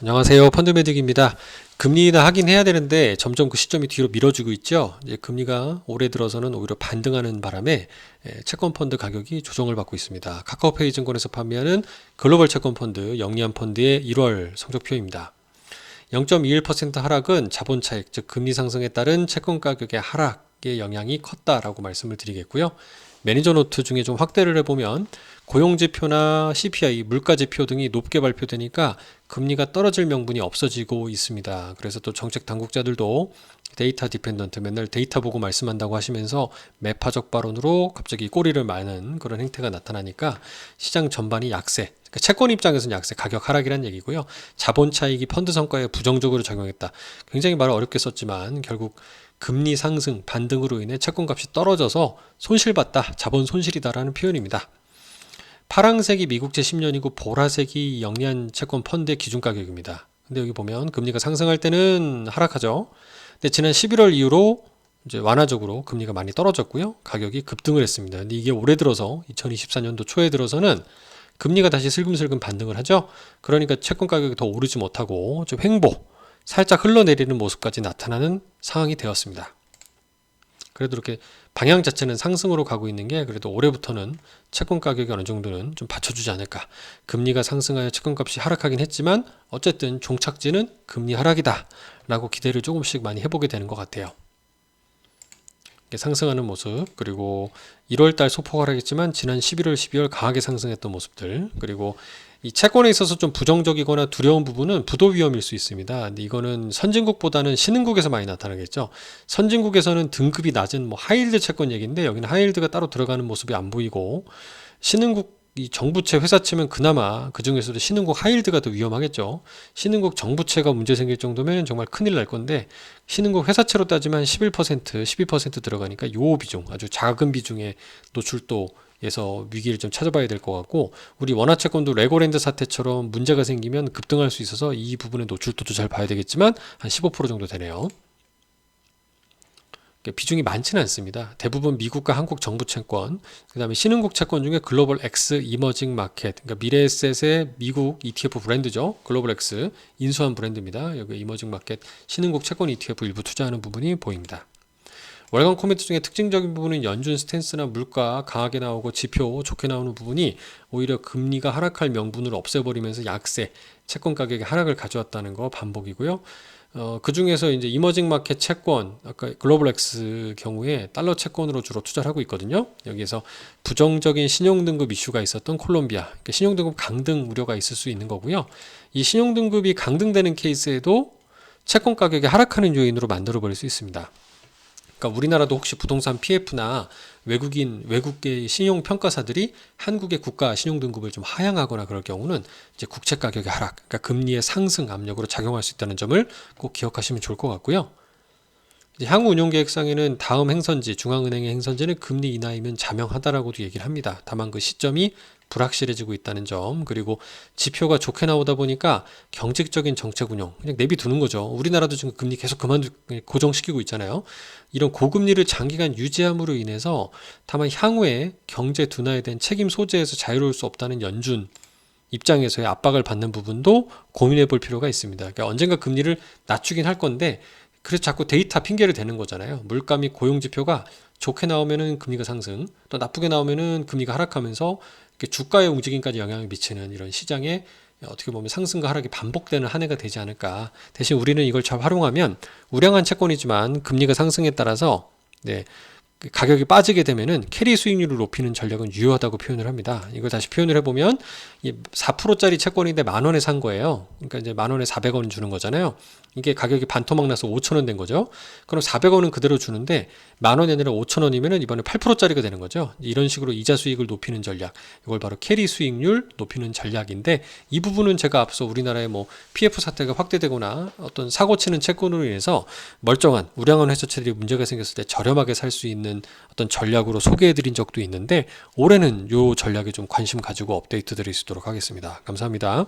안녕하세요. 펀드매직입니다. 금리 인하 하긴 해야 되는데 점점 그 시점이 뒤로 미뤄지고 있죠. 이제 금리가 올해 들어서는 오히려 반등하는 바람에 채권 펀드 가격이 조정을 받고 있습니다. 카카오페이 증권에서 판매하는 글로벌 채권 펀드 영리한 펀드의 1월 성적표입니다. 0.21% 하락은 자본 차익, 즉 금리 상승에 따른 채권 가격의 하락의 영향이 컸다라고 말씀을 드리겠고요. 매니저 노트 중에 좀 확대를 해보면 고용지표나 CPI, 물가지표 등이 높게 발표되니까 금리가 떨어질 명분이 없어지고 있습니다. 그래서 또 정책 당국자들도 데이터 디펜던트, 맨날 데이터 보고 말씀한다고 하시면서 매파적 발언으로 갑자기 꼬리를 마는 그런 행태가 나타나니까 시장 전반이 약세, 그러니까 채권 입장에서는 약세, 가격 하락이란 얘기고요. 자본 차익이 펀드 성과에 부정적으로 작용했다. 굉장히 말을 어렵게 썼지만 결국 금리 상승, 반등으로 인해 채권값이 떨어져서 손실봤다, 자본 손실이다라는 표현입니다. 파랑색이 미국제 10년이고 보라색이 영리한 채권 펀드의 기준가격입니다. 근데 여기 보면 금리가 상승할 때는 하락하죠. 근데 지난 11월 이후로 이제 완화적으로 금리가 많이 떨어졌고요. 가격이 급등을 했습니다. 근데 이게 올해 들어서 2024년도 초에 들어서는 금리가 다시 슬금슬금 반등을 하죠. 그러니까 채권 가격이 더 오르지 못하고 좀 횡보, 살짝 흘러내리는 모습까지 나타나는 상황이 되었습니다. 그래도 이렇게 방향 자체는 상승으로 가고 있는 게 그래도 올해부터는 채권 가격이 어느 정도는 좀 받쳐주지 않을까. 금리가 상승하여 채권값이 하락하긴 했지만 어쨌든 종착지는 금리 하락이다 라고 기대를 조금씩 많이 해보게 되는 것 같아요. 상승하는 모습, 그리고 1월달 소폭 하락했지만 지난 11월, 12월 강하게 상승했던 모습들, 그리고 이 채권에 있어서 좀 부정적이거나 두려운 부분은 부도 위험일 수 있습니다. 근데 이거는 선진국보다는 신흥국에서 많이 나타나겠죠. 선진국에서는 등급이 낮은 뭐 하이힐드 채권 얘기인데 여기는 하이힐드가 따로 들어가는 모습이 안 보이고, 신흥국 이 정부채 회사채면 그나마 그 중에서도 신흥국 하이힐드가 더 위험하겠죠. 신흥국 정부채가 문제 생길 정도면 정말 큰일 날 건데 신흥국 회사채로 따지면 11%, 12% 들어가니까 요 비중, 아주 작은 비중의 노출도에서 위기를 좀 찾아봐야 될 것 같고, 우리 원화채권도 레고랜드 사태처럼 문제가 생기면 급등할 수 있어서 이 부분의 노출도도 잘 봐야 되겠지만 한 15% 정도 되네요. 비중이 많지는 않습니다. 대부분 미국과 한국 정부 채권, 그 다음에 신흥국 채권 중에 글로벌 X 이머징 마켓, 그러니까 미래에셋의 미국 ETF 브랜드죠. 글로벌 X 인수한 브랜드입니다. 여기 이머징 마켓 신흥국 채권 ETF 일부 투자하는 부분이 보입니다. 월간 코멘트 중에 특징적인 부분은 연준 스탠스나 물가 강하게 나오고 지표 좋게 나오는 부분이 오히려 금리가 하락할 명분을 없애버리면서 약세, 채권 가격의 하락을 가져왔다는 거 반복이고요. 그 중에서 이제 이머징 마켓 채권, 아까 글로벌 X 경우에 달러 채권으로 주로 투자를 하고 있거든요. 여기에서 부정적인 신용등급 이슈가 있었던 콜롬비아, 그러니까 신용등급 강등 우려가 있을 수 있는 거고요. 이 신용등급이 강등되는 케이스에도 채권 가격이 하락하는 요인으로 만들어버릴 수 있습니다. 그러니까 우리나라도 혹시 부동산 PF나 외국계 신용평가사들이 한국의 국가 신용등급을 좀 하향하거나 그럴 경우는 이제 국채 가격의 하락, 그러니까 금리의 상승 압력으로 작용할 수 있다는 점을 꼭 기억하시면 좋을 것 같고요. 이제 향후 운용계획상에는 다음 행선지, 중앙은행의 행선지는 금리 인하이면 자명하다라고도 얘기를 합니다. 다만 그 시점이 불확실해지고 있다는 점, 그리고 지표가 좋게 나오다 보니까 경직적인 정책 운용 그냥 내비두는 거죠. 우리나라도 지금 금리 계속 고정시키고 있잖아요. 이런 고금리를 장기간 유지함으로 인해서 다만 향후에 경제 둔화에 대한 책임 소재에서 자유로울 수 없다는 연준 입장에서의 압박을 받는 부분도 고민해 볼 필요가 있습니다. 그러니까 언젠가 금리를 낮추긴 할 건데 그래서 자꾸 데이터 핑계를 대는 거잖아요. 물가 및 고용 지표가 좋게 나오면은 금리가 상승, 또 나쁘게 나오면은 금리가 하락하면서 주가의 움직임까지 영향을 미치는 이런 시장에 어떻게 보면 상승과 하락이 반복되는 한 해가 되지 않을까. 대신 우리는 이걸 잘 활용하면 우량한 채권이지만 금리가 상승에 따라서 가격이 빠지게 되면은 캐리 수익률을 높이는 전략은 유효하다고 표현을 합니다. 이걸 다시 표현을 해보면 4%짜리 채권인데 10,000원에 산 거예요. 그러니까 이제 10,000원에 400원 주는 거잖아요. 이게 가격이 반토막 나서 5,000원 된 거죠. 그럼 400원은 그대로 주는데 10,000원이 아니라 5,000원이면은 이번에 8%짜리가 되는 거죠. 이런 식으로 이자 수익을 높이는 전략, 이걸 바로 캐리 수익률 높이는 전략인데, 이 부분은 제가 앞서 우리나라의 뭐 PF 사태가 확대되거나 어떤 사고 치는 채권으로 인해서 멀쩡한 우량한 회사채들이 문제가 생겼을 때 저렴하게 살 수 있는 어떤 전략으로 소개해드린 적도 있는데, 올해는 이 전략에 좀 관심 가지고 업데이트 드릴 수 있도록 하겠습니다. 감사합니다.